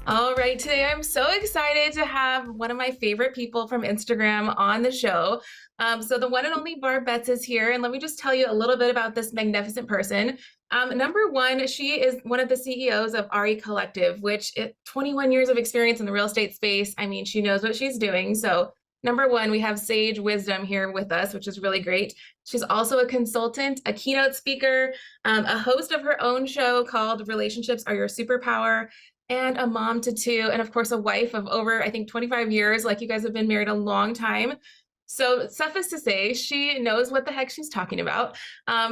All right, today I'm so excited to have one of my favorite people from Instagram on the show. So the one and only Barb Betts is here, and let me just tell you a little bit about this magnificent person. Number one, she is one of the CEOs of RECollective, which 21 years of experience in the real estate space. I mean, she knows what she's doing. So number one, we have sage wisdom here with us, which is really great. She's also a consultant, a keynote speaker, a host of her own show called Relationships Are Your Superpower, and a mom to two, and of course, a wife of over, I think, 25 years. Like, you guys have been married a long time. So suffice to say, she knows what the heck she's talking about.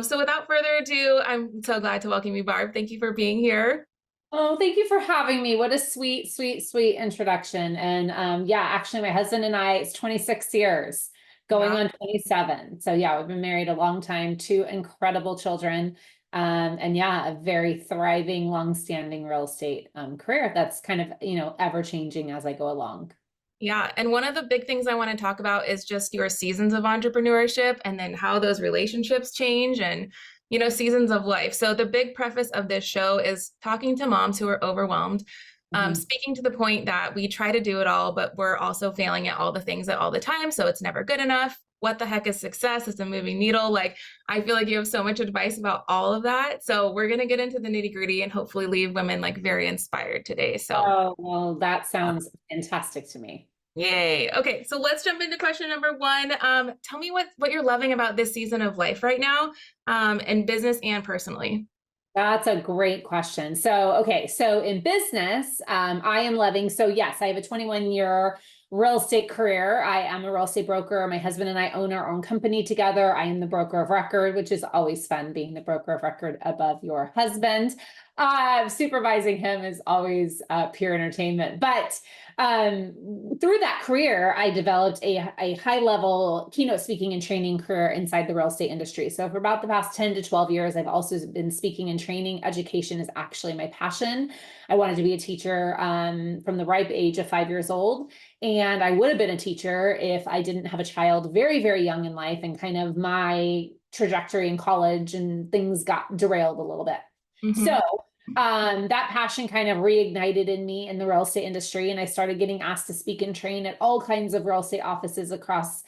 So without further ado, I'm so glad to welcome you, Barb. Thank you for being here. Oh, thank you for having me. What a sweet, sweet, sweet introduction. And yeah, actually my husband and I, it's 26 years going Wow. on 27. So yeah, we've been married a long time, two incredible children. And yeah, a very thriving, long-standing real estate career that's kind of, ever changing as I go along. Yeah. And one of the big things I want to talk about is just your seasons of entrepreneurship and then how those relationships change and, seasons of life. So the big preface of this show is talking to moms who are overwhelmed, Mhm. speaking to the point that we try to do it all, but we're also failing at all the things at all the time. So it's never good enough. What the heck is success? It's a moving needle. Like, I feel like you have so much advice about all of that. So we're going to get into the nitty gritty and hopefully leave women like very inspired today. So Oh, well, that sounds fantastic to me. yay. Okay, so let's jump into question number one. Tell me what you're loving about this season of life right now, in business and personally. That's a great question. So, okay. So in business, I am loving, so yes, I have a 21-year real estate career. I am a real estate broker. My husband and I own our own company together. I am the broker of record, which is always fun being the broker of record above your husband. Supervising him is always pure entertainment. But through that career, I developed a high level keynote speaking and training career inside the real estate industry. So for about the past 10 to 12 years, I've also been speaking and training. Education is actually my passion. I wanted to be a teacher from the ripe age of 5 years old. And I would have been a teacher if I didn't have a child very, very young in life, and kind of my trajectory in college and things got derailed a little bit. So Hmm. that passion kind of reignited in me in the real estate industry, and I started getting asked to speak and train at all kinds of real estate offices across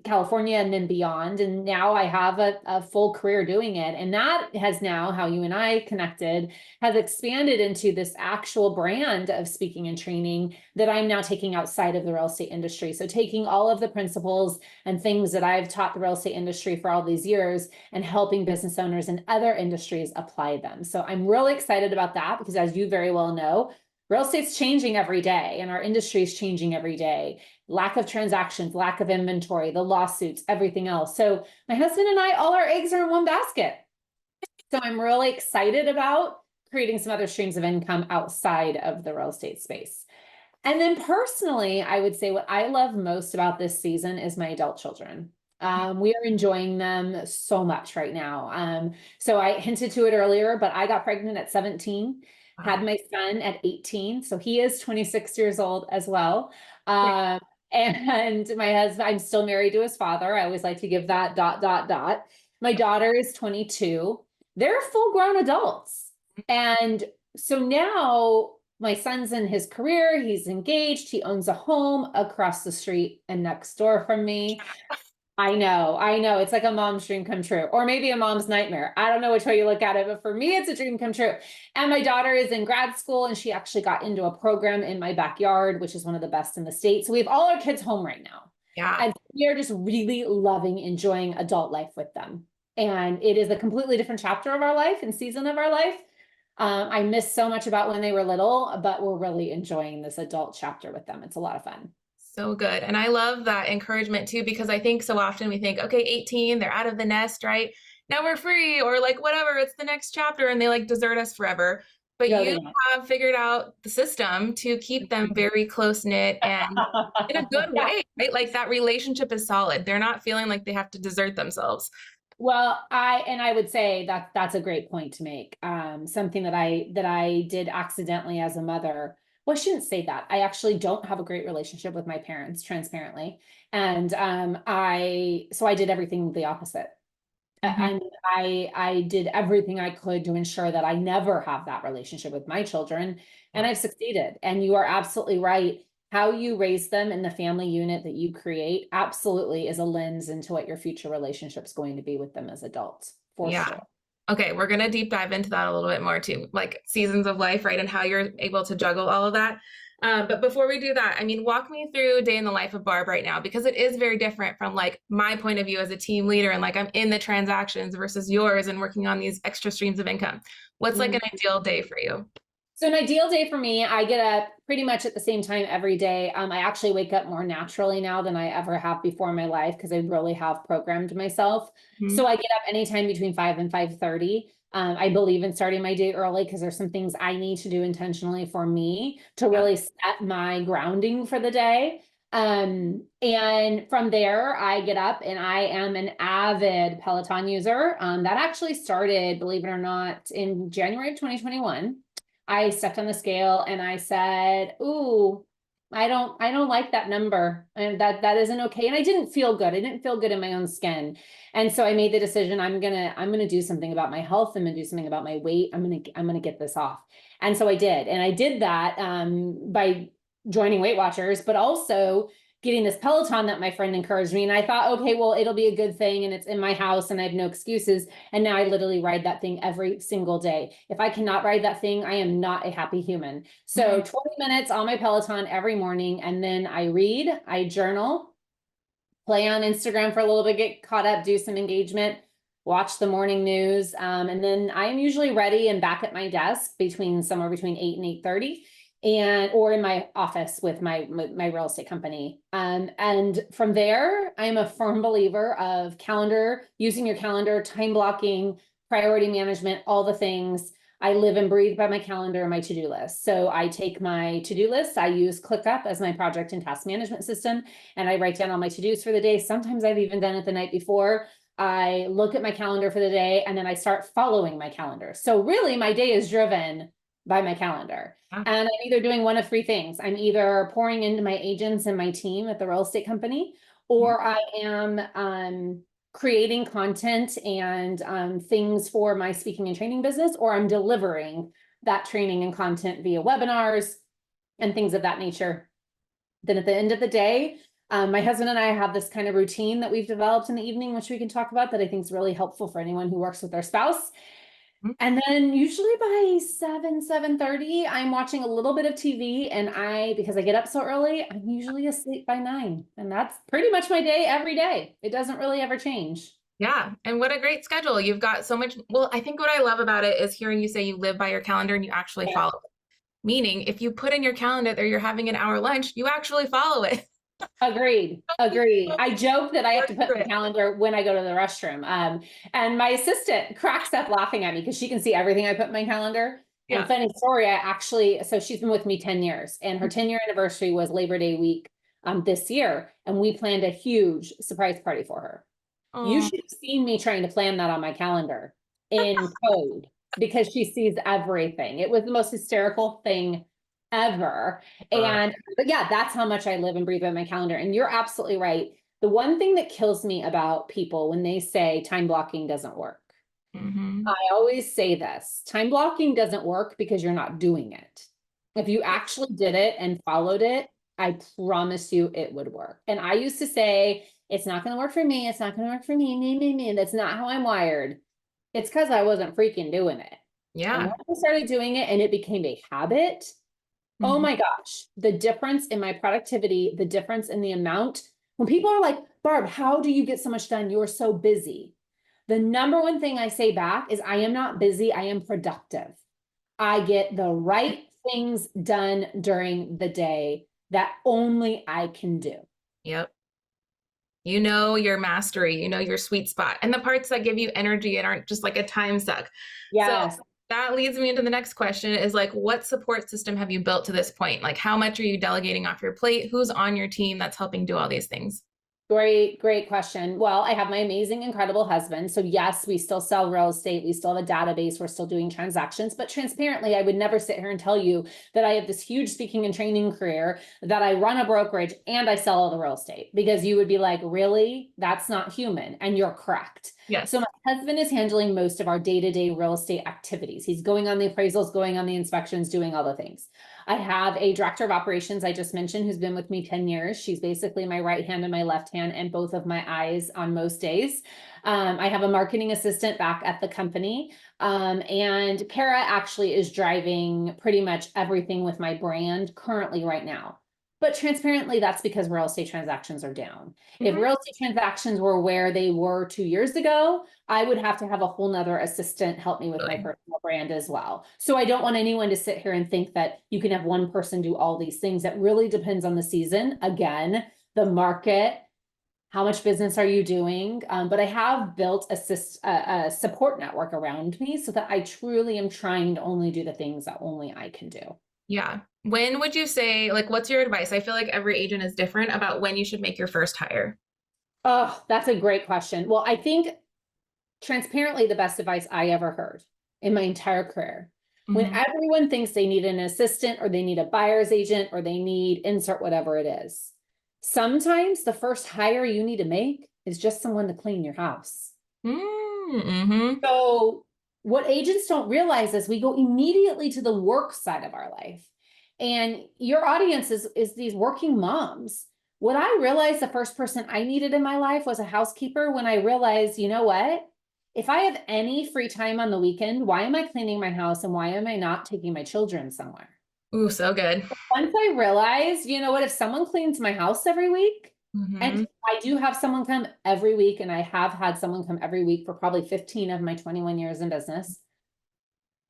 California and then beyond. And now I have a full career doing it. And that has now, how you and I connected, has expanded into this actual brand of speaking and training that I'm now taking outside of the real estate industry. So taking all of the principles and things that I've taught the real estate industry for all these years and helping business owners in other industries apply them. So I'm really excited about that because, as you very well know, real estate's changing every day and our industry is changing every day. Lack of transactions, lack of inventory, the lawsuits, everything else. So my husband and I, all our eggs are in one basket. So I'm really excited about creating some other streams of income outside of the real estate space. And then personally, I would say what I love most about this season is my adult children. We are enjoying them so much right now. So I hinted to it earlier, but I got pregnant at 17, had Wow. my son at 18. So he is 26 years old as well. And my husband, I'm still married to his father. I always like to give that ... My daughter is 22. They're full grown adults. And so now my son's in his career, he's engaged, he owns a home across the street and next door from me. I know. It's like a mom's dream come true, or maybe a mom's nightmare. I don't know which way you look at it, but for me, it's a dream come true. And my daughter is in grad school, and she actually got into a program in my backyard, which is one of the best in the state. So we have all our kids home right now. Yeah. And we are just really loving, enjoying adult life with them. And it is a completely different chapter of our life and season of our life. I miss so much about when they were little, but we're really enjoying this adult chapter with them. It's a lot of fun. So good. And I love that encouragement too, because I think so often we think, okay, 18, they're out of the nest, right? Now we're free, or like whatever, it's the next chapter, and they like desert us forever. But No, you they don't. have figured out the system to keep them very close knit and in a good Yeah. way, right? Like, that relationship is solid. They're not feeling like they have to desert themselves. Well, I would say that that's a great point to make. Something that I did accidentally as a mother. Well, I shouldn't say that. I actually don't have a great relationship with my parents, transparently, and I did everything the opposite. Mhm. I did everything I could to ensure that I never have that relationship with my children, and Yeah. I've succeeded. And you are absolutely right. How you raise them in the family unit that you create absolutely is a lens into what your future relationship's going to be with them as adults, for Yeah. sure. Okay, we're gonna deep dive into that a little bit more too, like seasons of life, right? And how you're able to juggle all of that. But before we do that, I mean, walk me through a day in the life of Barb right now, because it is very different from like my point of view as a team leader and like I'm in the transactions versus yours and working on these extra streams of income. What's like an ideal day for you? So an ideal day for me, I get up pretty much at the same time every day. I actually wake up more naturally now than I ever have before in my life because I really have programmed myself. So Mhm. I get up anytime between 5 and 5:30. I believe in starting my day early because there's some things I need to do intentionally for me to Yeah. really set my grounding for the day. And from there, I get up and I am an avid Peloton user. That actually started, believe it or not, in January of 2021. I stepped on the scale and I said, "Ooh, I don't like that number, and that isn't okay." And I didn't feel good. I didn't feel good in my own skin. And so I made the decision, I'm gonna do something about my health. I'm gonna do something about my weight. I'm gonna get this off. And so I did. And I did that by joining Weight Watchers, but also getting this Peloton that my friend encouraged me. And I thought, okay, well, it'll be a good thing, and it's in my house and I have no excuses. And now I literally ride that thing every single day. If I cannot ride that thing, I am not a happy human. So Mhm. 20 minutes on my Peloton every morning. And then I read, I journal, play on Instagram for a little bit, get caught up, do some engagement, watch the morning news. And then I'm usually ready and back at my desk somewhere between 8 and 8:30, and or in my office with my real estate company. And from there, I'm a firm believer of using your calendar, time blocking, priority management, all the things. I live and breathe by my calendar and my to-do list. So I take my to-do list, I use ClickUp as my project and task management system, and I write down all my to-dos for the day. Sometimes I've even done it the night before. I look at my calendar for the day and then I start following my calendar. So really my day is driven by my calendar. Yeah. And I'm either doing one of three things. I'm either pouring into my agents and my team at the real estate company, or I am creating content and things for my speaking and training business, or I'm delivering that training and content via webinars and things of that nature. Then at the end of the day, my husband and I have this kind of routine that we've developed in the evening, which we can talk about, that I think is really helpful for anyone who works with their spouse. Mhm. And then usually by 7:30, I'm watching a little bit of TV, and because I get up so early, I'm usually asleep by 9. And that's pretty much my day every day. It doesn't really ever change. Yeah. And what a great schedule. You've got so much. Well, I think what I love about it is hearing you say you live by your calendar and you actually Yeah. follow it. Meaning, if you put in your calendar that you're having an hour lunch, you actually follow it. Agreed. Agreed. I joke that I have Work to put through my it. calendar when I go to the restroom. And my assistant cracks up laughing at me because she can see everything I put in my calendar. And Yeah. funny story, so she's been with me 10 years, and her 10-year anniversary was Labor Day week this year. And we planned a huge surprise party for her. You Oh, should have seen me trying to plan that on my calendar in code because she sees everything. It was the most hysterical thing ever. God. But yeah, that's how much I live and breathe by my calendar. And you're absolutely right. The one thing that kills me about people when they say time blocking doesn't work, Hmm. I always say this: time blocking doesn't work because you're not doing it. If you actually did it and followed it, I promise you it would work. And I used to say, it's not going to work for me. It's not going to work for me. That's not how I'm wired. It's because I wasn't freaking doing it. And Yeah. once I started doing it and it became a habit, oh Hmm. my gosh, the difference in my productivity, the difference in the amount. When people are like, Barb, how do you get so much done? You're so busy. The number one thing I say back is, I am not busy, I am productive. I get the right things done during the day that only I can do. Yep. You know your mastery, you know your sweet spot, and the parts that give you energy and aren't just like a time suck. So Yes. that leads me into the next question is like, what support system have you built to this point? Like, how much are you delegating off your plate? Who's on your team that's helping do all these things? Great question. Well, I have my amazing, incredible husband. So yes, we still sell real estate. We still have a database. We're still doing transactions, but transparently, I would never sit here and tell you that I have this huge speaking and training career, that I run a brokerage and I sell all the real estate, because you would be like, really? That's not human. And you're correct. Yes. So my husband is handling most of our day-to-day real estate activities. He's going on the appraisals, going on the inspections, doing all the things. I have a director of operations I just mentioned who's been with me 10 years. She's basically my right hand and my left hand and both of my eyes on most days. I have a marketing assistant back at the company. And Kara actually is driving pretty much everything with my brand currently right now. But transparently, that's because real estate transactions are down. If real estate transactions were where they were 2 years ago, I would have to have a whole nother assistant help me with my personal brand as well. So I don't want anyone to sit here and think that you can have one person do all these things. That really depends on the season. Again, the market, how much business are you doing? But I have built a support network around me so that I truly am trying to only do the things that only I can do. Yeah. When would you say, like, what's your advice? I feel like every agent is different about when you should make your first hire. Oh, that's a great question. Well, I think transparently, the best advice I ever heard in my entire career, when everyone thinks they need an assistant or they need a buyer's agent or they need insert whatever it is, sometimes the first hire you need to make is just someone to clean your house. So what agents don't realize is we go immediately to the work side of our life. And your audience is these working moms. What I realized, the first person I needed in my life was a housekeeper, when I realized, you know what? If I have any free time on the weekend, why am I cleaning my house and why am I not taking my children somewhere? Ooh, so good. Once I realized, you know what, if someone cleans my house every week, and I do have someone come every week, and I have had someone come every week for probably 15 of my 21 years in business,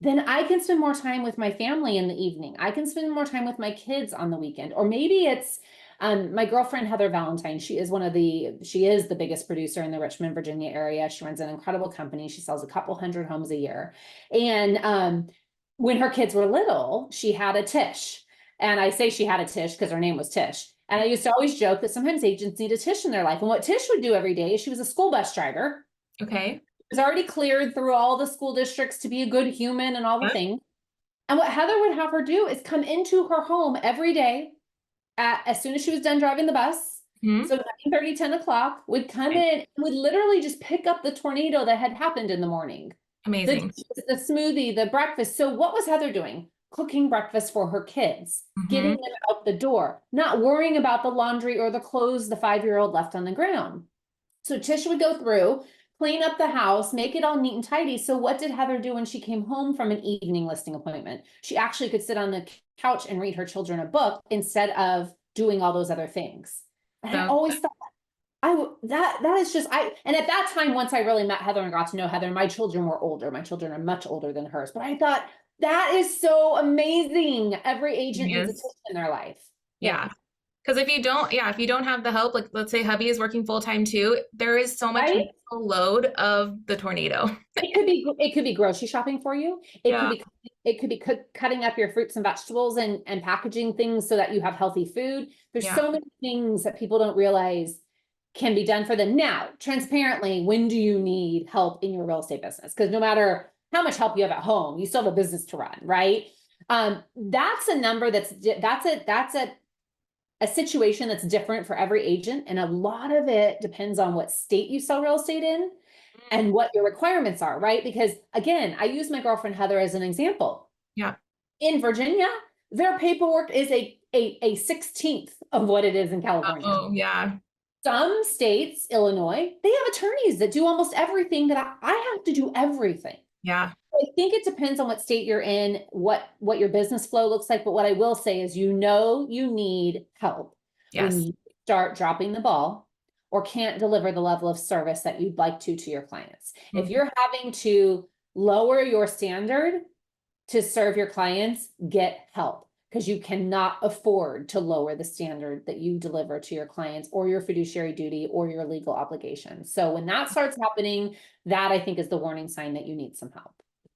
then I can spend more time with my family in the evening. I can spend more time with my kids on the weekend. Or maybe it's my girlfriend, Heather Valentine. She is the biggest producer in the Richmond, Virginia area. She runs an incredible company. She sells a couple hundred homes a year. And when her kids were little, she had a Tish. And I say she had a Tish because her name was Tish. And I used to always joke that sometimes agents need a Tish in their life. And what Tish would do every day is she was a school bus driver. Okay. Was already cleared through all the school districts to be a good human and all the things. And what Heather would have her do is come into her home every day as soon as she was done driving the bus. So 9:30, 10 o'clock, would come in and would literally just pick up the tornado that had happened in the morning. Amazing. The smoothie, the breakfast. So what was Heather doing? Cooking breakfast for her kids, getting them out the door, not worrying about the laundry or the clothes the 5-year-old left on the ground. So Tish would go through, clean up the house, make it all neat and tidy. So what did Heather do when she came home from an evening listing appointment? She actually could sit on the couch and read her children a book instead of doing all those other things. And I always thought that is just, and at that time, once I really met Heather and got to know Heather, my children were older. My children are much older than hers, but I thought that is so amazing. Every agent needs a Tish in their life. Yeah. Because if you don't have the help, like let's say hubby is working full time too, there is so much load of the tornado. It could be grocery shopping for you. It could be cutting up your fruits and vegetables and packaging things so that you have healthy food. There's so many things that people don't realize can be done for them. Now, transparently, when do you need help in your real estate business? Because no matter how much help you have at home, you still have a business to run, right? That's a number that's a situation that's different for every agent. And a lot of it depends on what state you sell real estate in and what your requirements are, right? Because again, I use my girlfriend Heather as an example. Yeah. In Virginia, their paperwork is a 16th of what it is in California. Oh, yeah. Some states, Illinois, they have attorneys that do almost everything that I have to do everything. Yeah. I think it depends on what state you're in, what your business flow looks like. But what I will say is, you need help when you start dropping the ball or can't deliver the level of service that you'd like to your clients. If you're having to lower your standard to serve your clients, get help, because you cannot afford to lower the standard that you deliver to your clients or your fiduciary duty or your legal obligations. So when that starts happening, that I think is the warning sign that you need some help.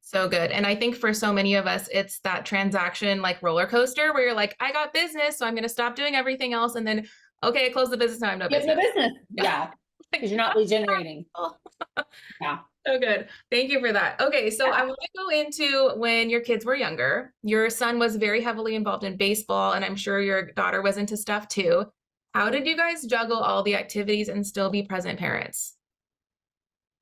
So good. And I think for so many of us, it's that transaction like roller coaster where you're like, I got business, so I'm going to stop doing everything else. And then, Okay, close the business, now I have no You have no business. business. Yeah. Yeah. Like, Because you're not lead generating. oh, Yeah. so good. Thank you for that. Okay, so I want to go into when your kids were younger. Your son was very heavily involved in baseball, and I'm sure your daughter was into stuff too. How did you guys juggle all the activities and still be present parents?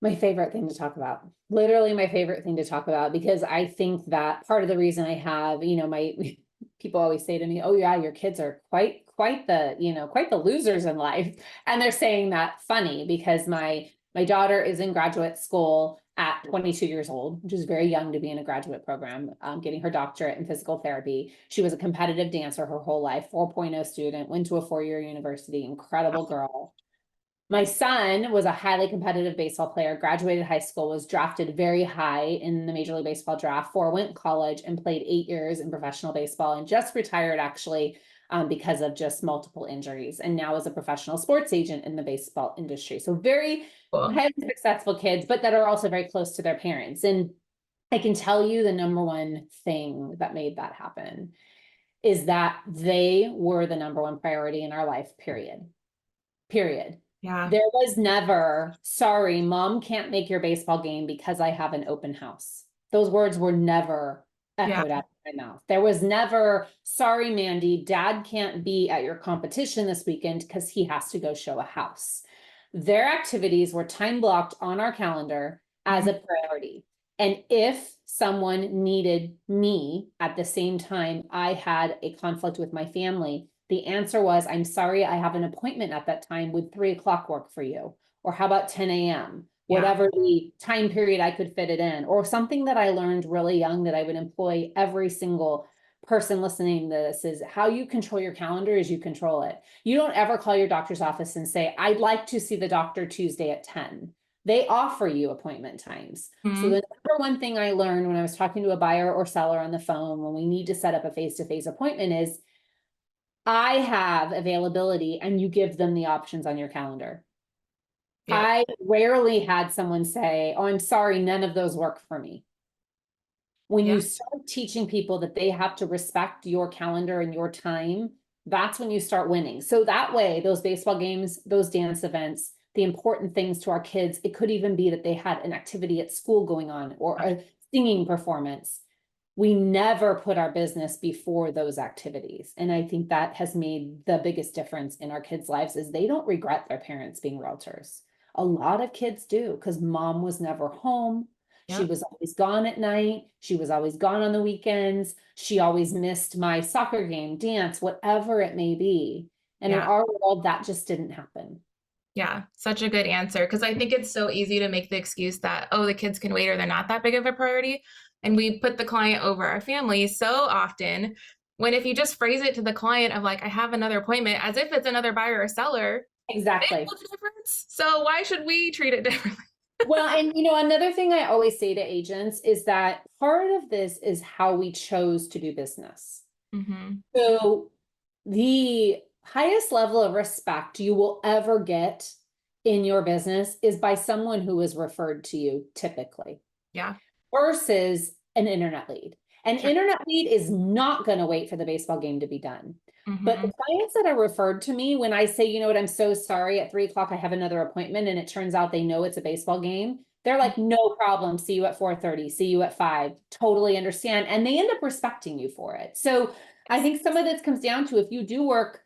My favorite thing to talk about, literally my favorite thing to talk about, because I think that part of the reason I have, my people always say to me, oh yeah, your kids are quite the losers in life. And they're saying that funny because my daughter is in graduate school at 22 years old, which is very young to be in a graduate program, getting her doctorate in physical therapy. She was a competitive dancer her whole life, 4.0 student, went to a 4-year university, incredible girl. My son was a highly competitive baseball player, graduated high school, was drafted very high in the Major League Baseball draft, went to college and played 8 years in professional baseball and just retired actually because of just multiple injuries, and now is a professional sports agent in the baseball industry. So very Cool. highly successful kids, but that are also very close to their parents. And I can tell you the number one thing that made that happen is that they were the number one priority in our life, period. Yeah. There was never, sorry, mom can't make your baseball game because I have an open house. Those words were never Yeah. echoed out of my mouth. There was never, sorry, Mandy, dad can't be at your competition this weekend because he has to go show a house. Their activities were time blocked on our calendar as a priority. And if someone needed me at the same time I had a conflict with my family, the answer was, I'm sorry, I have an appointment at that time. Would 3 o'clock work for you? Or how about 10 a.m.? Yeah. Whatever the time period I could fit it in. Or something that I learned really young that I would employ every single person listening to this is how you control your calendar is you control it. You don't ever call your doctor's office and say, I'd like to see the doctor Tuesday at 10. They offer you appointment times. So the number one thing I learned when I was talking to a buyer or seller on the phone when we need to set up a face-to-face appointment is I have availability and you give them the options on your calendar. Yeah. I rarely had someone say, oh, I'm sorry, none of those work for me. When Yeah. you start teaching people that they have to respect your calendar and your time, that's when you start winning. So that way, those baseball games, those dance events, the important things to our kids, it could even be that they had an activity at school going on or a singing performance. We never put our business before those activities. And I think that has made the biggest difference in our kids' lives is they don't regret their parents being realtors. A lot of kids do because mom was never home. She was always gone at night. She was always gone on the weekends. She always missed my soccer game, dance, whatever it may be. And in our world, that just didn't happen. Yeah, such a good answer. Because I think it's so easy to make the excuse that, oh, the kids can wait or they're not that big of a priority. And we put the client over our family so often. When if you just phrase it to the client of like, I have another appointment, as if it's another buyer or seller, they Exactly. know the difference. So why should we treat it differently? Well, and another thing I always say to agents is that part of this is how we chose to do business. So the highest level of respect you will ever get in your business is by someone who is referred to you typically. Yeah. Versus an internet lead. An internet lead is not going to wait for the baseball game to be done. But the clients that are referred to me, when I say, you know what, I'm so sorry, at 3 o'clock, I have another appointment, and it turns out they know it's a baseball game. They're like, no problem. See you at 4:30, see you at 5. Totally understand. And they end up respecting you for it. So I think some of this comes down to if you do work,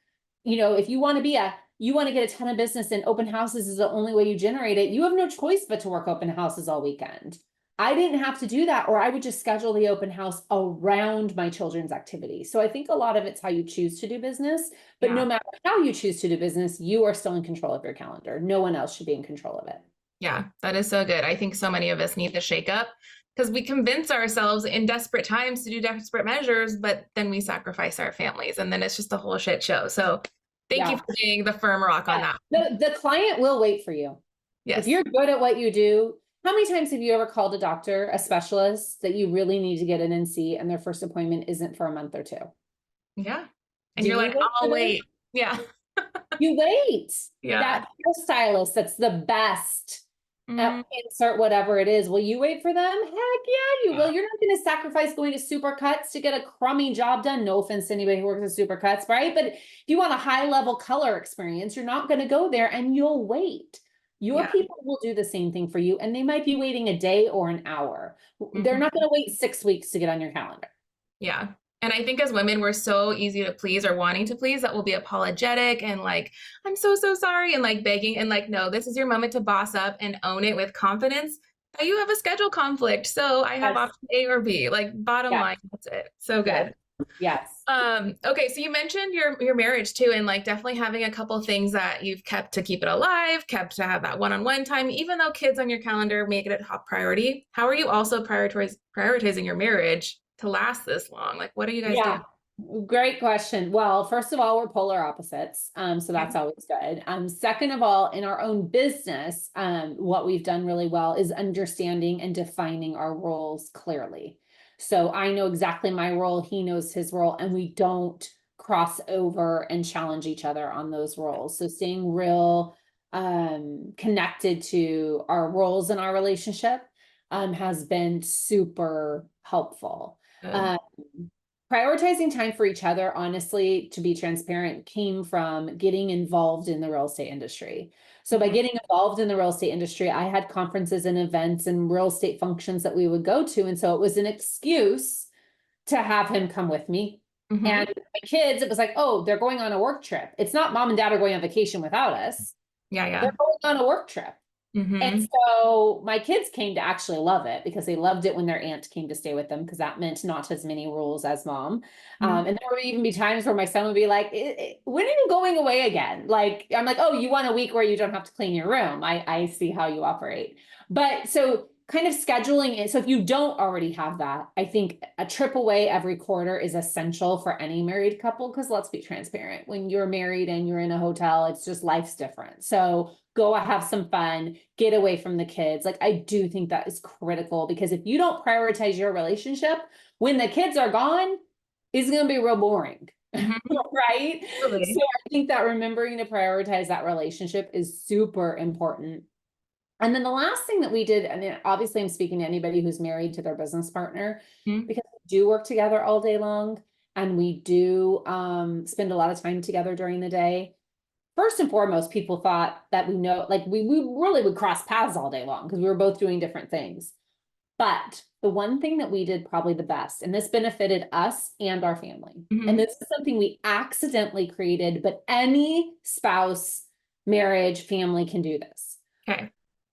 if you want to get a ton of business and open houses is the only way you generate it, you have no choice but to work open houses all weekend. I didn't have to do that, or I would just schedule the open house around my children's activities. So I think a lot of it's how you choose to do business, but no matter how you choose to do business, you are still in control of your calendar. No one else should be in control of it. Yeah, that is so good. I think so many of us need to shake up because we convince ourselves in desperate times to do desperate measures, but then we sacrifice our families and then it's just a whole shit show. So thank you for being the firm rock on that. The client will wait for you. Yes. If you're good at what you do, how many times have you ever called a doctor, a specialist that you really need to get in and see, and their first appointment isn't for a month or 2? Yeah. And you're like, I'll wait. Yeah. You wait. Yeah. That hairstylist that's the best Mm, insert whatever it is. Will you wait for them? Heck yeah, you will. You're not going to sacrifice going to Supercuts to get a crummy job done. No offense to anybody who works at Supercuts, right? But if you want a high level color experience, you're not going to go there and you'll wait. Your yeah. people will do the same thing for you, and they might be waiting a day or an hour. They're not Mhm. going to wait 6 weeks to get on your calendar. Yeah. And I think as women, we're so easy to please or wanting to please that we'll be apologetic and like, I'm so, so sorry. And like begging and like, no, this is your moment to boss up and own it with confidence that you have a schedule conflict. So I have Yes. option A or B, like bottom Yes. line, that's it. So Yes. good. Yes. Okay, so you mentioned your marriage too, and like definitely having a couple things that you've kept to keep it alive, kept to have that one-on-one time, even though kids on your calendar make it a top priority. How are you also prioritizing your marriage to last this long? Like, what are you guys Yeah. doing? Great question. Well, first of all, we're polar opposites. So Okay. that's always good. Second of all, in our own business, what we've done really well is understanding and defining our roles clearly. So I know exactly my role, he knows his role, and we don't cross over and challenge each other on those roles. So staying real connected to our roles in our relationship has been super helpful. Good. Um, Prioritizing time for each other, honestly, to be transparent, came from getting involved in the real estate industry. So by Mhm. getting involved in the real estate industry, I had conferences and events and real estate functions that we would go to. And so it was an excuse to have him come with me. And Mhm. my kids, it was like, oh, they're going on a work trip. It's not mom and dad are going on vacation without us. Yeah, They're yeah. going on a work trip. And Mhm. so my kids came to actually love it because they loved it when their aunt came to stay with them because that meant not as many rules as mom. Mhm. And there would even be times where my son would be like, when are you going away again? Like, I'm like, oh, you want a week where you don't have to clean your room. I see how you operate. But so kind of scheduling it. So if you don't already have that, I think a trip away every quarter is essential for any married couple because let's be transparent. When you're married and you're in a hotel, it's just life's different. So go have some fun, get away from the kids. Like, I do think that is critical because if you don't prioritize your relationship, when the kids are gone, it's going to be real boring. Mhm. Right? So Totally. I think that remembering to prioritize that relationship is super important. And then the last thing that we did, I mean, obviously I'm speaking to anybody who's married to their business partner Mhm. because we do work together all day long and we do spend a lot of time together during the day. First and foremost, people thought that we know, like we really would cross paths all day long because we were both doing different things. But the one thing that we did probably the best, and this benefited us and our family, and Mhm. this is something we accidentally created, but any spouse, marriage, family can do this. Okay.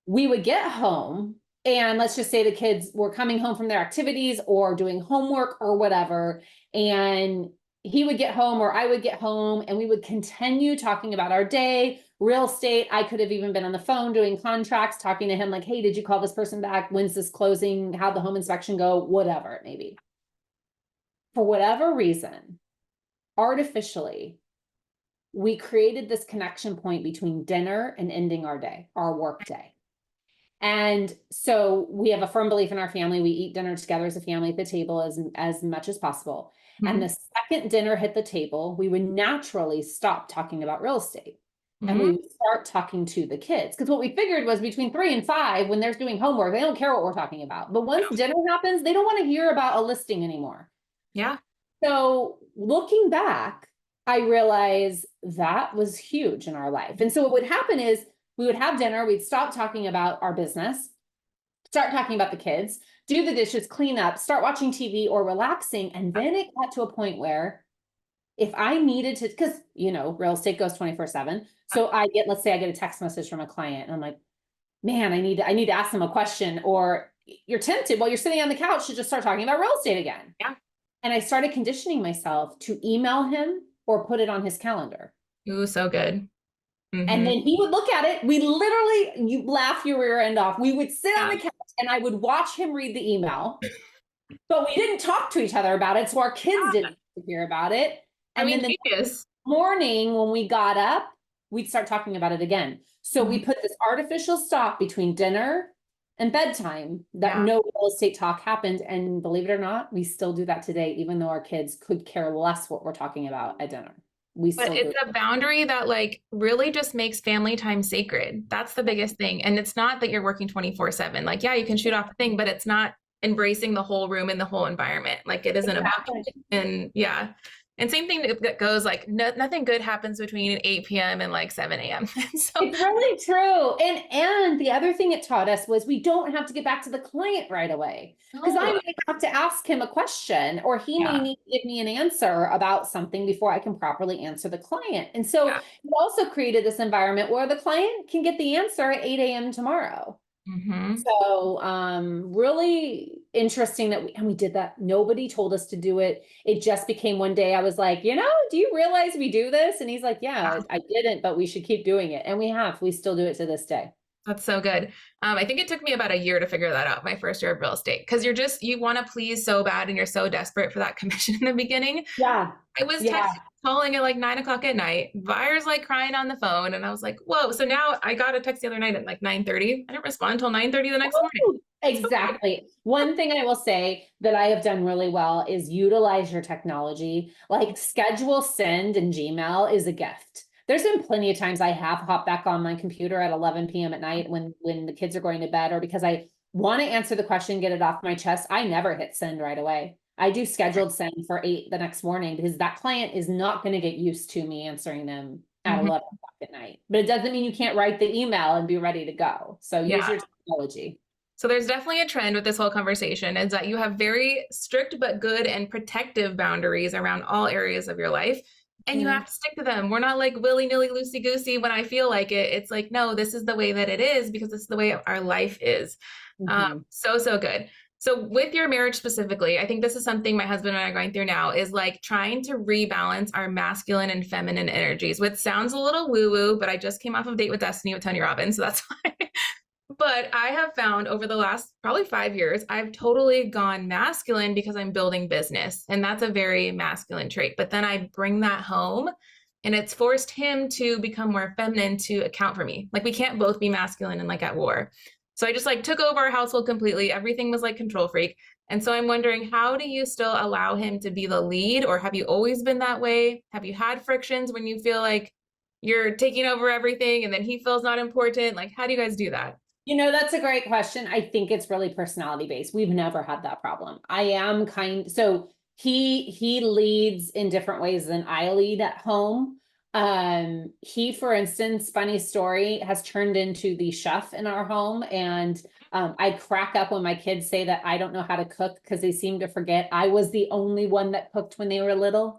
We would get home, and let's just say the kids were coming home from their activities or doing homework or whatever, and he would get home or I would get home and we would continue talking about our day, real estate. I could have even been on the phone doing contracts, talking to him like, hey, did you call this person back? When's this closing? How'd the home inspection go? Whatever it may be. For whatever reason, artificially, we created this connection point between dinner and ending our day, our work day. And so we have a firm belief in our family. We eat dinner together as a family at the table as much as possible. And Mhm. the second dinner hit the table, we would naturally stop talking about real estate. And we Mhm. would start talking to the kids. Because what we figured was between 3 and 5, when they're doing homework, they don't care what we're talking about. But once dinner happens, they don't want to hear about a listing anymore. Yeah. So looking back, I realized that was huge in our life. And so what would happen is we would have dinner, we'd stop talking about our business, start talking about the kids, do the dishes, clean up, start watching TV or relaxing. And then it got to a point where if I needed to, because real estate goes 24/7. So let's say I get a text message from a client and I'm like, man, I need to ask them a question, or you're tempted while you're sitting on the couch to just start talking about real estate again. Yeah. And I started conditioning myself to email him or put it on his calendar. Ooh, so good. And Mhm. then he would look at it. We literally, you laugh your rear end off. We would sit on Yeah. the couch and I would watch him read the email, but we didn't talk to each other about it. So our kids didn't hear about it. I And mean, then the next genius. morning when we got up, we'd start talking about it again. So we Mhm. put this artificial stop between dinner and bedtime that Yeah. no real estate talk happened. And believe it or not, we still do that today, even though our kids could care less what we're talking about at dinner. we But still do it's it. a boundary that like really just makes family time sacred. That's the biggest thing. And it's not that you're working 24/7. Like, yeah, you can shoot off the thing, but it's not embracing the whole room and the whole environment. Like it isn't a bucket. Exactly. And yeah. And same thing that goes like nothing good happens between 8 p.m. and like 7 a.m. So It's really true. And the other thing it taught us was we don't have to get back to the client right away. Because I no. may have to ask him a question, or he may Yeah. need to give me an answer about something before I can properly answer the client. And so Yeah. it also created this environment where the client can get the answer at 8 a.m. tomorrow. Mm-hmm. So really interesting that we did that. Nobody told us to do it. It just became one day I was like, do you realize we do this? And he's like, yeah, I didn't, but we should keep doing it. And we still do it to this day. That's so good. I think it took me about a year to figure that out, my first year of real estate, because you want to please so bad and you're so desperate for that commission in the beginning. Yeah. I was Yeah. texting, calling at like 9 o'clock at night. Buyer's like crying on the phone. And I was like, whoa. So now I got a text the other night at like 9:30. I didn't respond until 9:30 the next morning. Ooh, exactly. One thing I will say that I have done really well is utilize your technology. Like schedule send in Gmail is a gift. There's been plenty of times I have hopped back on my computer at 11 p.m. at night when the kids are going to bed, or because I want to answer the question, get it off my chest. I never hit send right away. I do scheduled send for 8 the next morning because that client is not going to get used to me answering them at 11 o'clock at night. But it doesn't mean you can't write the email and be ready to go. So use your technology. So there's definitely a trend with this whole conversation is that you have very strict but good and protective boundaries around all areas of your life. And you have to stick to them. We're not like willy-nilly, loosey-goosey when I feel like it. It's like, no, this is the way that it is because this is the way our life is. So good. So with your marriage specifically, I think this is something my husband and I are going through now is like trying to rebalance our masculine and feminine energies, which sounds a little woo-woo, but I just came off of Date with Destiny with Tony Robbins, so that's why. But I have found over the last probably 5 years, I've totally gone masculine because I'm building business. And that's a very masculine trait. But then I bring that home and it's forced him to become more feminine to account for me. Like we can't both be masculine and like at war. So I just like took over our household completely. Everything was like control freak. And so I'm wondering, how do you still allow him to be the lead? Or have you always been that way? Have you had frictions when you feel like you're taking over everything and then he feels not important? Like, how do you guys do that? That's a great question. I think it's really personality based. We've never had that problem. I am so he leads in different ways than I lead at home. He, for instance, funny story, has turned into the chef in our home. And I crack up when my kids say that I don't know how to cook because they seem to forget I was the only one that cooked when they were little.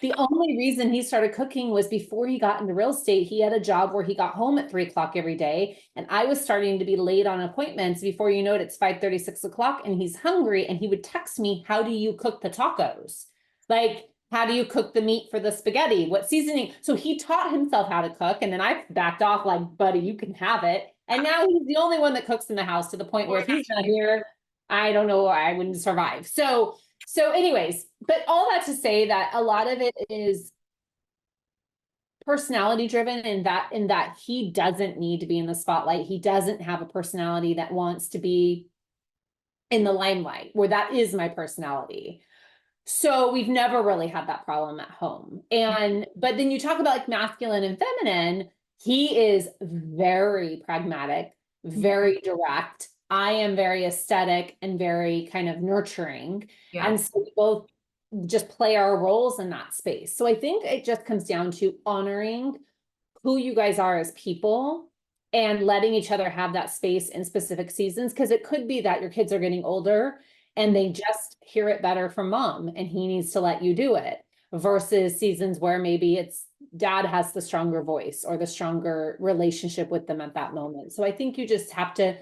The only reason he started cooking was before he got into real estate. He had a job where he got home at 3 o'clock every day. And I was starting to be late on appointments. Before you know it, it's 5:30, 6 o'clock, and he's hungry. And he would text me, how do you cook the tacos? Like, how do you cook the meat for the spaghetti? What seasoning? So he taught himself how to cook. And then I backed off like, buddy, you can have it. And now he's the only one that cooks in the house to the point where if he's not here, I don't know, I wouldn't survive. So anyways, but all that to say that a lot of it is personality driven in that he doesn't need to be in the spotlight. He doesn't have a personality that wants to be in the limelight, where that is my personality. So we've never really had that problem at home. But then you talk about like masculine and feminine, he is very pragmatic, very direct. I am very aesthetic and very kind of nurturing. Yeah. And so we both just play our roles in that space. So I think it just comes down to honoring who you guys are as people and letting each other have that space in specific seasons. Because it could be that your kids are getting older and they just hear it better from mom and he needs to let you do it, versus seasons where maybe it's dad has the stronger voice or the stronger relationship with them at that moment. So I think you just have to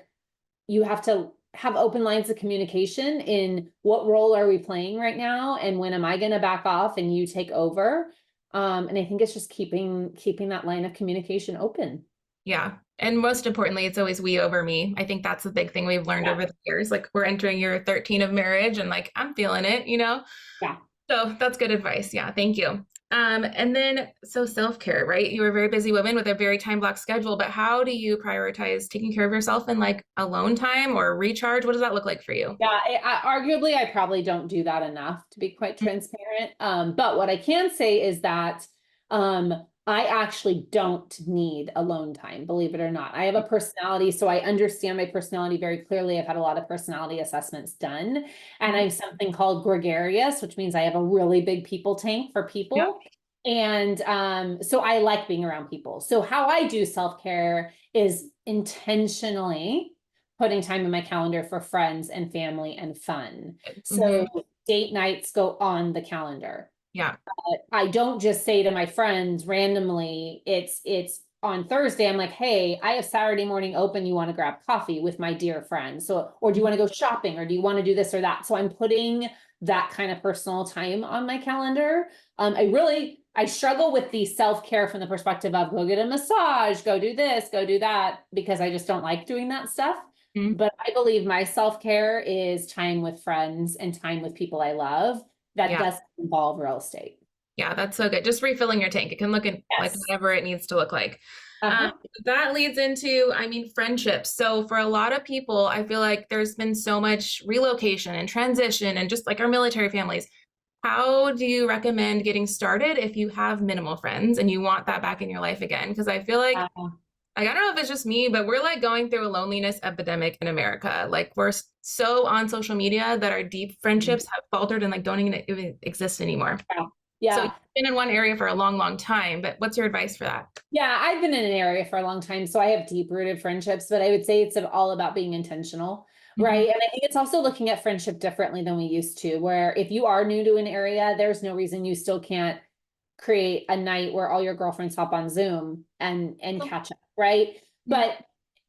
have open lines of communication in what role are we playing right now, and when am I going to back off and you take over. And I think it's just keeping that line of communication open. Yeah. And most importantly, it's always we over me. I think that's the big thing we've learned over the years. Like we're entering year 13 of marriage and like, I'm feeling it, Yeah. So that's good advice. Yeah. Thank you. And then, so self-care, right? You are a very busy woman with a very time block schedule, but how do you prioritize taking care of yourself in like alone time or recharge? What does that look like for you? Yeah, arguably, I probably don't do that enough, to be quite transparent. But what I can say is that I actually don't need alone time, believe it or not. I have a personality, so I understand my personality very clearly. I've had a lot of personality assessments done, and I'm something called gregarious, which means I have a really big people tank for Yep. people. And so I like being around people. So how I do self-care is intentionally putting time in my calendar for friends and family and fun. Mm-hmm. So date nights go on the calendar. Yeah. I don't just say to my friends randomly, it's on Thursday, I'm like, hey, I have Saturday morning open. You want to grab coffee with my dear friend? So, or do you want to go shopping, or do you want to do this or that? So I'm putting that kind of personal time on my calendar. I struggle with the self-care from the perspective of go get a massage, go do this, go do that, because I just don't like doing that stuff. Mhm. But I believe my self-care is time with friends and time with people I love that Yeah. doesn't involve real estate. Yeah, that's so good. Just refilling your tank. It can look like Yes. whatever it needs to look like. Um, Uh-huh. that leads into, I mean, friendships. So for a lot of people, I feel like there's been so much relocation and transition and just like our military families. How do you recommend getting started if you have minimal friends and you want that back in your life again? Because I feel Uh-huh. like, I don't know if it's just me, but we're like going through a loneliness epidemic in America. Like we're so on social media that our deep friendships have faltered and like don't even exist anymore. Yeah. So Yeah. you've been in one area for a long, long time, but what's your advice for that? Yeah, I've been in an area for a long time, so I have deep-rooted friendships, but I would say it's all about being intentional, Mhm. right? And I think it's also looking at friendship differently than we used to, where if you are new to an area, there's no reason you still can't create a night where all your girlfriends hop on Zoom and catch up, right? Yeah. But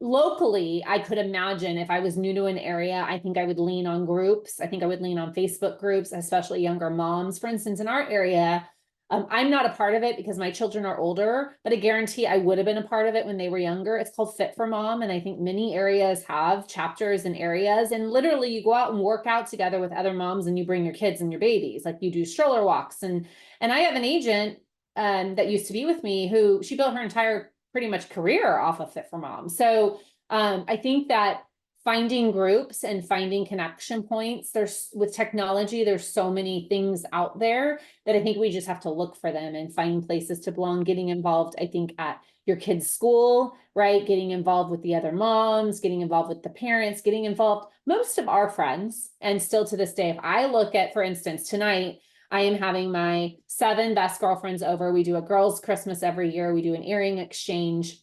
locally, I could imagine if I was new to an area, I think I would lean on groups. I think I would lean on Facebook groups, especially younger moms. For instance, in our area, I'm not a part of it because my children are older, but I guarantee I would have been a part of it when they were younger. It's called Fit for Mom. And I think many areas have chapters and areas. And literally you go out and work out together with other moms and you bring your kids and your babies. Like you do stroller walks. And I have an agent that used to be with me who she built her entire pretty much career off of Fit for Mom. So I think that finding groups and finding connection points, there's with technology, there's so many things out there that I think we just have to look for them and find places to belong, getting involved, I think, at your kid's school, right? Getting involved with the other moms, getting involved with the parents, getting involved, most of our friends. And still to this day, if I look at, for instance, tonight, I am having my 7 best girlfriends over. We do a girls' Christmas every year. We do an earring exchange.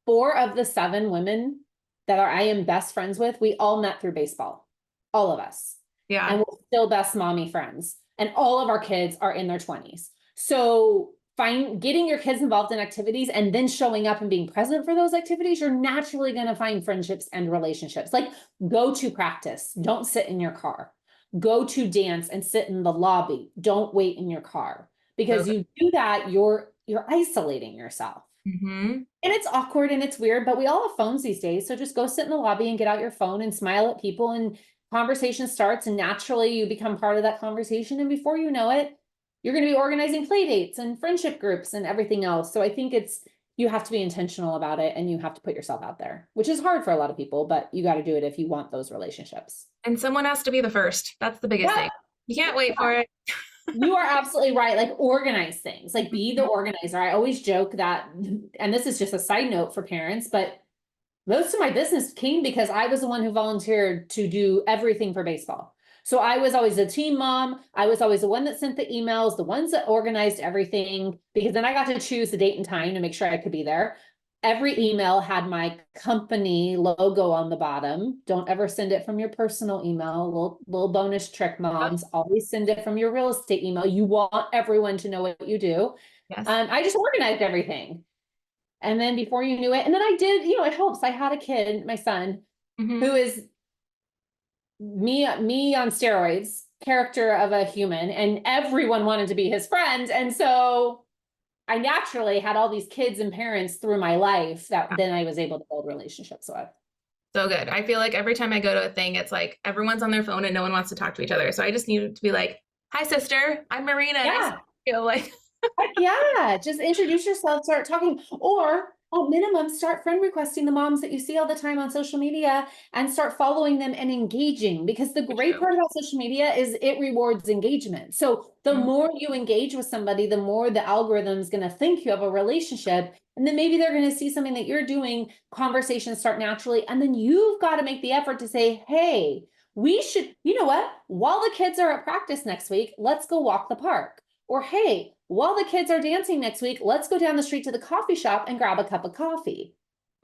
4 of the 7 women that I am best friends with, we all met through baseball, all of us. Yeah. And we're still best mommy friends. And all of our kids are in their 20s. So getting your kids involved in activities and then showing up and being present for those activities, you're naturally going to find friendships and relationships. Like go to practice, don't sit in your car. Go to dance and sit in the lobby. Don't wait in your car. Because So you do that, you're isolating yourself. hmm And it's awkward and it's weird, but we all have phones these days. So just go sit in the lobby and get out your phone and smile at people, and conversation starts, and naturally you become part of that conversation. And before you know it, you're going to be organizing play dates and friendship groups and everything else. So I think you have to be intentional about it and you have to put yourself out there, which is hard for a lot of people, but you got to do it if you want those relationships. And someone has to be the first. That's the biggest Yeah. thing. You can't wait for it. You are absolutely right. Like organize things, like be the organizer. I always joke that, and this is just a side note for parents, but most of my business came because I was the one who volunteered to do everything for baseball. So I was always the team mom. I was always the one that sent the emails, the ones that organized everything, because then I got to choose the date and time to make sure I could be there. Every email had my company logo on the bottom. Don't ever send it from your personal email. Little bonus trick, moms. Always send it from your real estate email. You want everyone to know what you do. Yes. I just organized everything. And then before you knew it, and then I did, it helps. I had a kid, my son, hmm who is me on steroids, character of a human, and everyone wanted to be his friend. And so I naturally had all these kids and parents through my life that then I was able to build relationships with. So good. I feel like every time I go to a thing, it's like everyone's on their phone and no one wants to talk to each other. So I just need to be like, hi, sister, I'm Marina. Yeah. Nice to meet you. Like, Yeah, just introduce yourself, start talking. Or at minimum, start friend requesting the moms that you see all the time on social media and start following them and engaging, because the great part about social media is it rewards engagement. So the more you engage with somebody, the more the algorithm's going to think you have a relationship. And then maybe they're going to see something that you're doing, conversations start naturally. And then you've got to make the effort to say, hey, we should, you know what, while the kids are at practice next week, let's go walk the park. Or, hey, while the kids are dancing next week, let's go down the street to the coffee shop and grab a cup of coffee.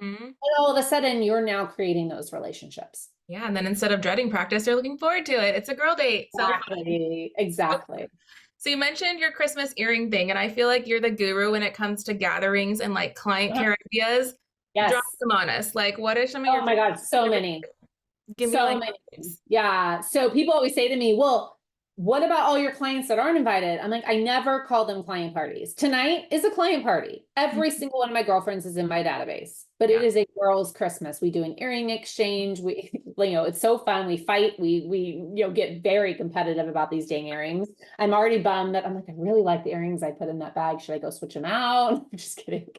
Mm-hmm. And all of a sudden, you're now creating those relationships. Yeah, and then instead of dreading practice, you're looking forward to it. It's a girl date. Exactly. So you mentioned your Christmas earring thing, and I feel like you're the guru when it comes to gatherings and like client care ideas. Yes. Drop them on us. Like, what are some of your? Oh my God, so many. Give me So like, many. Yeah. So people always say to me, well, what about all your clients that aren't invited? I'm like, I never call them client parties. Tonight is a client party. Every single one of my girlfriends is in my database, but it is a girls' Christmas. We do an earring exchange. We, it's so fun. We fight. We get very competitive about these dang earrings. I'm already bummed that I'm like, I really like the earrings I put in that bag. Should I go switch them out? I'm just kidding.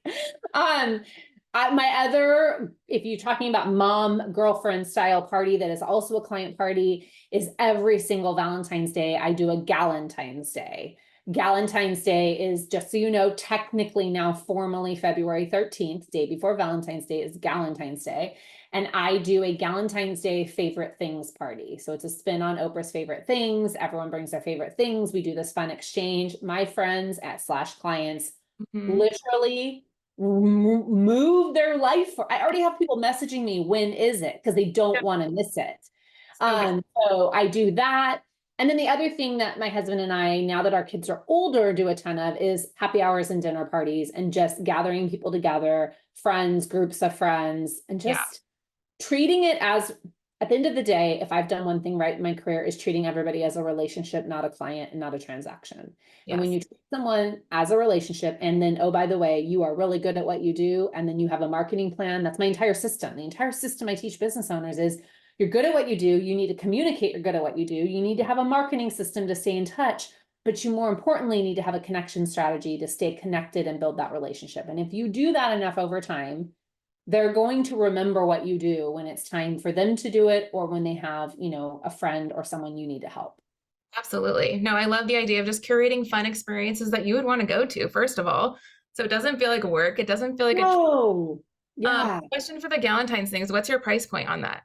My other, if you're talking about mom girlfriend style party that is also a client party, is every single Valentine's Day I do a Galentine's Day. Galentine's Day is, just so you know, technically now formally February 13th, day before Valentine's Day, is Galentine's Day. And I do a Galentine's Day favorite things party. So it's a spin on Oprah's favorite things. Everyone brings their favorite things. We do this fun exchange. My friends at / clients literally move their life. I already have people messaging me, when is it? Because they don't want to miss it. So I do that. And then the other thing that my husband and I, now that our kids are older, do a ton of is happy hours and dinner parties, and just gathering people together, friends, groups of friends, and just treating it as, at the end of the day, if I've done one thing right in my career, is treating everybody as a relationship, not a client and not a transaction. And when you treat someone as a relationship, and then, oh, by the way, you are really good at what you do, and then you have a marketing plan, that's my entire system. The entire system I teach business owners is, you're good at what you do. You need to communicate you're good at what you do. You need to have a marketing system to stay in touch, but you more importantly need to have a connection strategy to stay connected and build that relationship. And if you do that enough over time, they're going to remember what you do when it's time for them to do it, or when they have, a friend or someone you need to help. Absolutely. No, I love the idea of just curating fun experiences that you would want to go to, first of all. So it doesn't feel like work. It doesn't feel like question for the Galentine's things. What's your price point on that?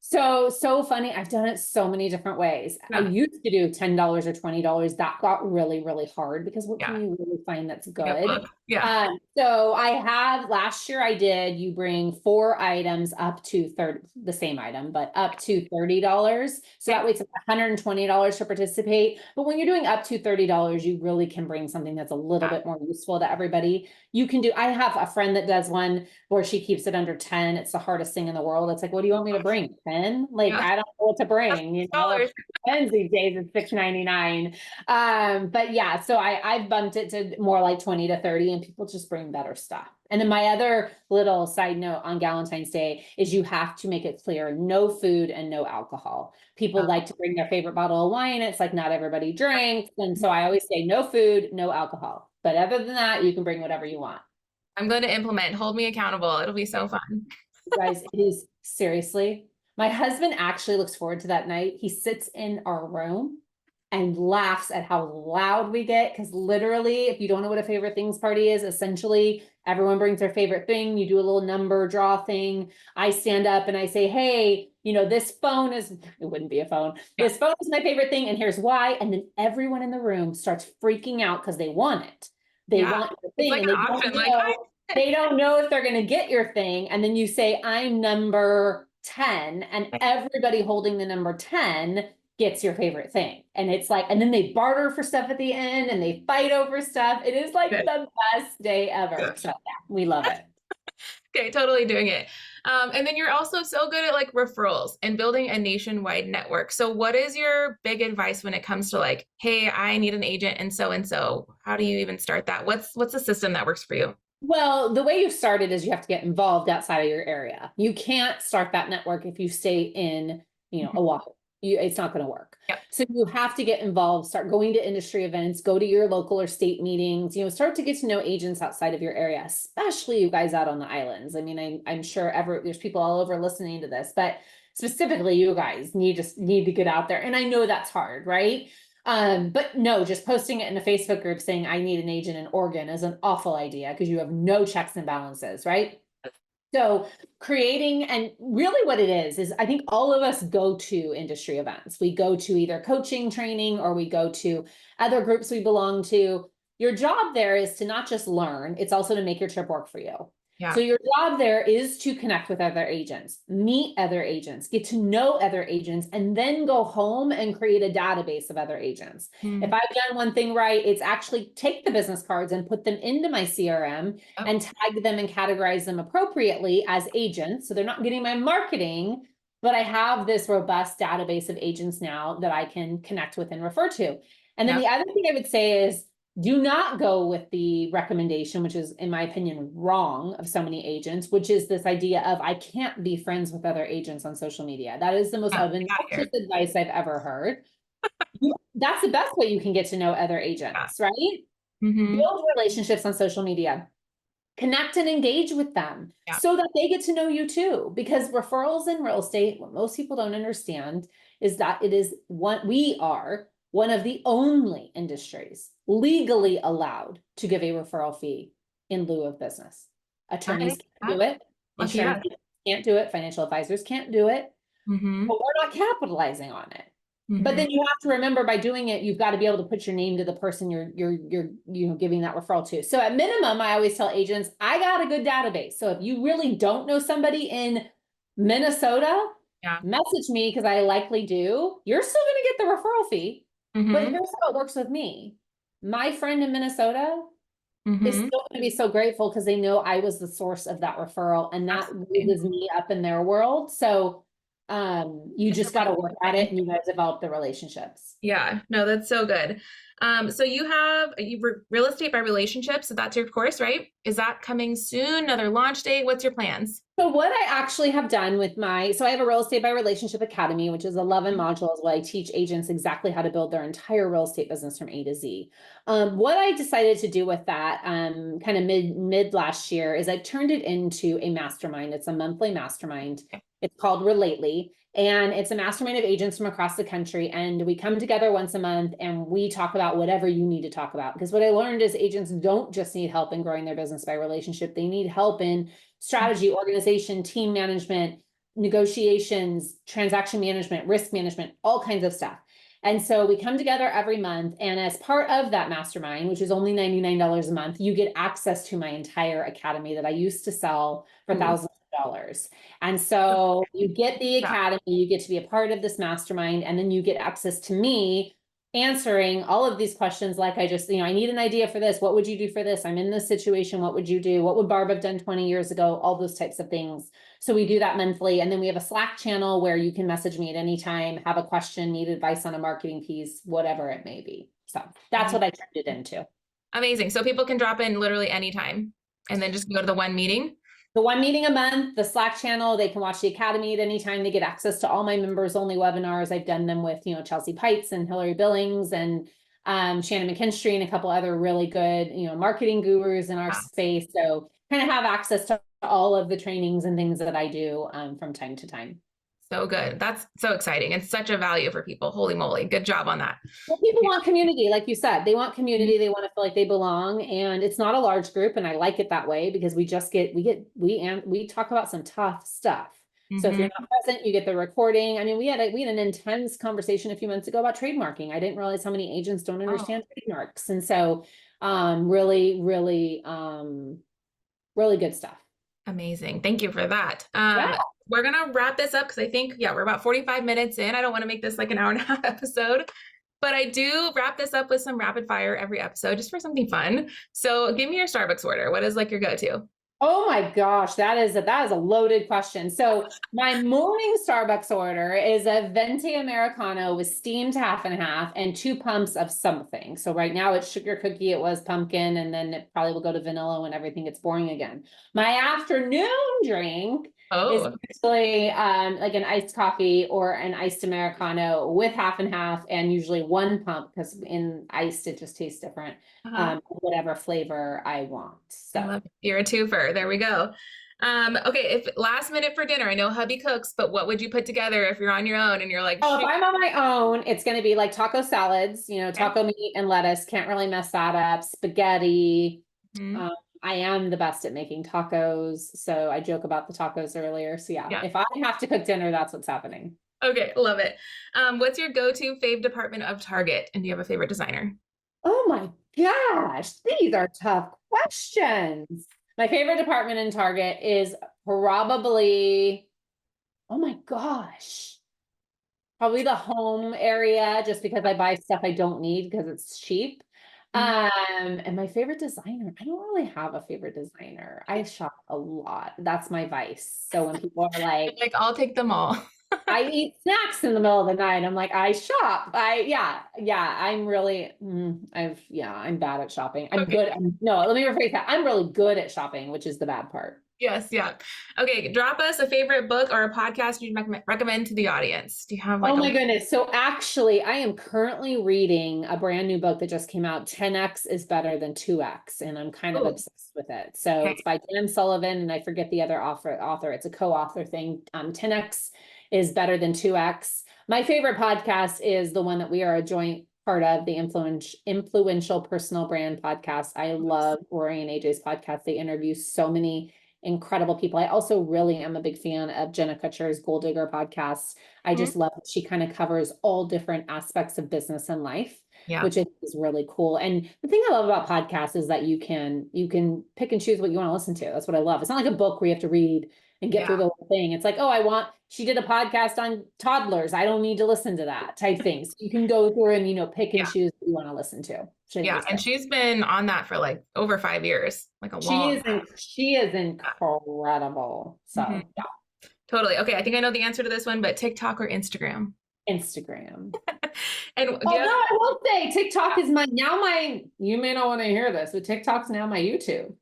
So funny. I've done it so many different ways. I used to do $10 or $20. That got really, really hard, because what can you really find that's good? So I have, last year you bring 4 items up to the same item, but up to $30. So that way it's $120 to participate. But when you're doing up to $30, you really can bring something that's a little bit more useful to everybody. I have a friend that does one where she keeps it under 10. It's the hardest thing in the world. It's like, what do you want me to bring? 10? Like, I don't know what to bring, Pens these days it's $6.99. But yeah, so I've bumped it to more like 20 to 30, and people just bring better stuff. And then my other little side note on Valentine's Day is, you have to make it clear, no food and no alcohol. People like to bring their favorite bottle of wine. It's like, not everybody drinks. And so I always say no food, no alcohol. But other than that, you can bring whatever you want. I'm going to implement. Hold me accountable. It'll be so fun. Guys, it is, seriously. My husband actually looks forward to that night. He sits in our room and laughs at how loud we get. Because literally, if you don't know what a favorite things party is, essentially everyone brings their favorite thing. You do a little number draw thing. I stand up and I say, hey, this phone is, it wouldn't be a phone. This phone is my favorite thing, and here's why. And then everyone in the room starts freaking out because they want it. They want the thing, like, and they don't know if they're going to get your thing. And then you say, I'm number 10, and everybody holding the number 10 gets your favorite thing. And it's like, and then they barter for stuff at the end, and they fight over stuff. It is like the best day ever. So yeah, we love it. Okay, totally doing it. And then you're also so good at like referrals and building a nationwide network. So what is your big advice when it comes to like, hey, I need an agent and so, how do you even start that? What's the system that works for you? Well, the way you started is you have to get involved outside of your area. You can't start that network if you stay in, Oahu. It's not going to work. So you have to get involved, start going to industry events, go to your local or state meetings, start to get to know agents outside of your area, especially you guys out on the islands. I mean, I'm sure there's people all over listening to this, but specifically you guys need to get out there. And I know that's hard, right? But no, just posting it in a Facebook group saying I need an agent in Oregon is an awful idea because you have no checks and balances, right? So creating, and really what it is I think all of us go to industry events. We go to either coaching training or we go to other groups we belong to. Your job there is to not just learn, it's also to make your trip work for you. Yeah. So your job there is to connect with other agents, meet other agents, get to know other agents, and then go home and create a database of other agents. If I've done one thing right, it's actually take the business cards and put them into my CRM and tag them and categorize them appropriately as agents. So they're not getting my marketing, but I have this robust database of agents now that I can connect with and refer to. And then the other thing I would say is, do not go with the recommendation, which is, in my opinion, wrong of so many agents, which is this idea of I can't be friends with other agents on social media. That is the most obnoxious advice I've ever heard. That's the best way you can get to know other agents, right? Build relationships on social media. Connect and engage with them so that they get to know you too. Because referrals in real estate, what most people don't understand is that we are one of the only industries legally allowed to give a referral fee in lieu of business. Attorneys can't do it. Insurance can't do it. Financial advisors can't do it. But we're not capitalizing on it. But then you have to remember, by doing it, you've got to be able to put your name to the person you're giving that referral to. So at minimum, I always tell agents, I got a good database. So if you really don't know somebody in Minnesota, message me because I likely do. You're still going to get the referral fee. But here's how it works with me. My friend in Minnesota is still going to be so grateful because they know I was the source of that referral, and that raises me up in their world. So you just got to work at it, and you guys develop the relationships. Yeah, no, that's so good. So you have Real Estate by Relationships. So that's your course, right? Is that coming soon? Another launch date? What's your plans? So what I actually have done with so I have a Real Estate by Relationship Academy, which is 11 modules where I teach agents exactly how to build their entire real estate business from A to Z. What I decided to do with that kind of mid last year is I turned it into a mastermind. It's a monthly mastermind. It's called Relately. And it's a mastermind of agents from across the country. And we come together once a month and we talk about whatever you need to talk about. Because what I learned is agents don't just need help in growing their business by relationship. They need help in strategy, organization, team management, negotiations, transaction management, risk management, all kinds of stuff. And so we come together every month. And as part of that mastermind, which is only $99 a month, you get access to my entire academy that I used to sell for thousands of dollars. And so you get the academy, you get to be a part of this mastermind, and then you get access to me answering all of these questions. Like I need an idea for this. What would you do for this? I'm in this situation. What would you do? What would Barb have done 20 years ago? All those types of things. So we do that monthly. And then we have a Slack channel where you can message me at any time, have a question, need advice on a marketing piece, whatever it may be. So that's what I turned it into. Amazing. So people can drop in literally anytime and then just go to the one meeting. The one meeting a month, the Slack channel, they can watch the academy at any time. They get access to all my members only webinars. I've done them with, Chelsea Pites and Hillary Billings and Shannon McKinstry and a couple other really good, marketing gurus in our space. So kind of have access to all of the trainings and things that I do from time to time. So good. That's so exciting and such a value for people. Holy moly. Good job on that. Well, people want community, like you said. They want community. They want to feel like they belong. And it's not a large group. And I like it that way because we talk about some tough stuff. So if you're not present, you get the recording. I mean, we had an intense conversation a few months ago about trademarking. I didn't realize how many agents don't understand trademarks. And so really, really, really good stuff. Amazing. Thank you for that. We're going to wrap this up because I think, we're about 45 minutes in. I don't want to make this like an hour and a half episode, but I do wrap this up with some rapid fire every episode just for something fun. So give me your Starbucks order. What is like your go-to? Oh my gosh, that is a loaded question. So my morning Starbucks order is a venti Americano with steamed half and half and 2 pumps of something. So right now it's sugar cookie, it was pumpkin, and then it probably will go to vanilla when everything gets boring again. My afternoon drink is Oh, usually like an iced coffee or an iced Americano with half and half, and usually one pump, because in iced it just tastes different. uh-huh. Whatever flavor I want. I So love it. You're a twofer. There we go. Okay, if last minute for dinner, I know hubby cooks, but what would you put together if you're on your own and you're like, oh, if shoot. I'm on my own, it's going to be like taco salads, Okay. taco meat and lettuce. Can't really mess that up. Spaghetti. Mhm. Um, I am the best at making tacos, so I joke about the tacos earlier. So yeah, Yeah. if I have to cook dinner, that's what's happening. Okay, love it. What's your go-to fave department of Target? And do you have a favorite designer? Oh my gosh, these are tough questions. My favorite department in Target is probably, oh my gosh, probably the home area, just because I buy stuff I don't need because it's cheap. Mhm. And my favorite designer, I don't really have a favorite designer. I shop a lot. That's my vice. So when people are You're like, like, I'll take them all. I eat snacks in the middle of the night, I'm like, I shop. I'm really, I'm bad at shopping. I'm Okay. good. No, let me rephrase that. I'm really good at shopping, which is the bad part. Yes, yeah. Okay, drop us a favorite book or a podcast you'd recommend to the audience. Do you have Oh like my a goodness. So actually, I am currently reading a brand new book that just came out. 10x is better than 2x, and I'm kind of oh, obsessed with it. So okay. it's by Dan Sullivan, and I forget the other author. It's a co-author thing. 10x is better than 2x. My favorite podcast is the one that we are a joint part of, the influential personal brand podcast. I love Rory and AJ's podcast. They interview so many incredible people. I also really am a big fan of Jenna Kutcher's Gold Digger podcast. I Mhm. just love that she kind of covers all different aspects of business and life, Yeah, which I think is really cool. And the thing I love about podcasts is that you can pick and choose what you want to listen to. That's what I love. It's not like a book where you have to read and get yeah, through the whole thing. It's like, she did a podcast on toddlers. I don't need to listen to that type thing. So you can go through and, pick and yeah, choose what you want to listen to, which I think yeah. is And great. she's been on that for like over 5 years, like a long time. She is incredible. Mhm. So yeah, Totally. Okay, I think I know the answer to this one, but TikTok or Instagram? Instagram. And do you Although have, I will say TikTok is you may not want to hear this, but TikTok's now my YouTube.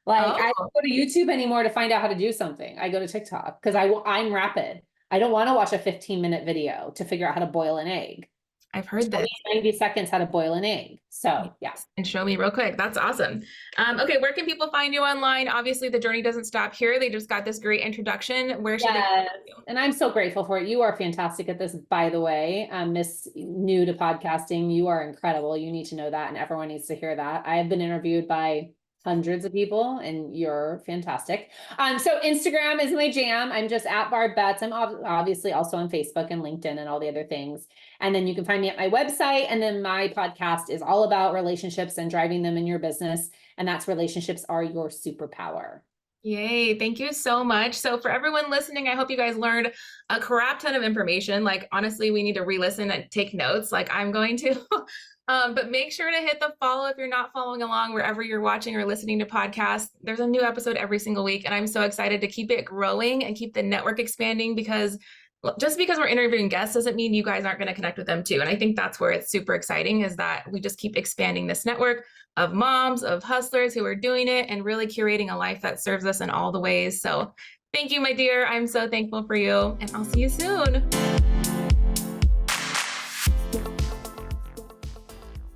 Like I oh, don't go to YouTube anymore to find out how to do something. I go to TikTok because I'm rapid. I don't want to watch a 15-minute video to figure out how to boil an egg. I've heard Tell this. me 90 seconds how to boil an egg. So yeah. Yes, and show me real quick. That's awesome. Okay, where can people find you online? Obviously, the journey doesn't stop here. They just got this great introduction. Where should they find Yes. you? And I'm so grateful for it. You are fantastic at this, by the way. Miss New to podcasting, you are incredible. You need to know that, and everyone needs to hear that. I have been interviewed by hundreds of people, and you're fantastic. So Instagram is my jam. I'm just at Barb Betts. I'm obviously also on Facebook and LinkedIn and all the other things. And then you can find me at my website. And then my podcast is all about relationships and driving them in your business. And that's Relationships Are Your Superpower. Yay, thank you so much. So for everyone listening, I hope you guys learned a crap ton of information. Like honestly, we need to re-listen and take notes like I'm going to. But make sure to hit the follow if you're not following along wherever you're watching or listening to podcasts. There's a new episode every single week, and I'm so excited to keep it growing and keep the network expanding because just because we're interviewing guests doesn't mean you guys aren't going to connect with them too. And I think that's where it's super exciting is that we just keep expanding this network of moms, of hustlers who are doing it and really curating a life that serves us in all the ways. So thank you, my dear. I'm so thankful for you, and I'll see you soon.